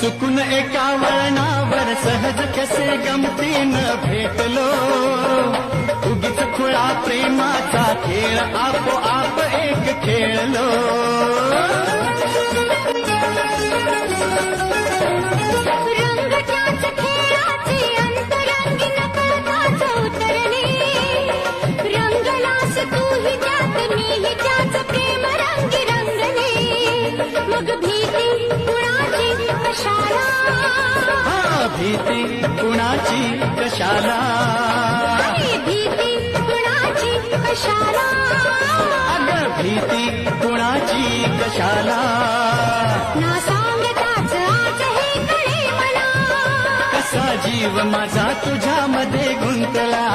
चुकून एका वळणावर सहज कसे गमतीनं भेटलो, उगीच खुळा प्रेमाचा खेळ आपोआप एक खेळलो. रंगताच खेळाचे अंतरंगीन कळताच उतरणे, रंगलास तूही त्यात मीही त्याच प्रेम रंगी रंगले. मग भीती कुणाची कशाला, भीती कुणाची कशाला, भीती कुणाची कशाला, अगं भीती कुणाची कशाला. ना सांगताच आज हे कळे मला, कसा जीव माझा तुझ्यामध्ये गुंतला.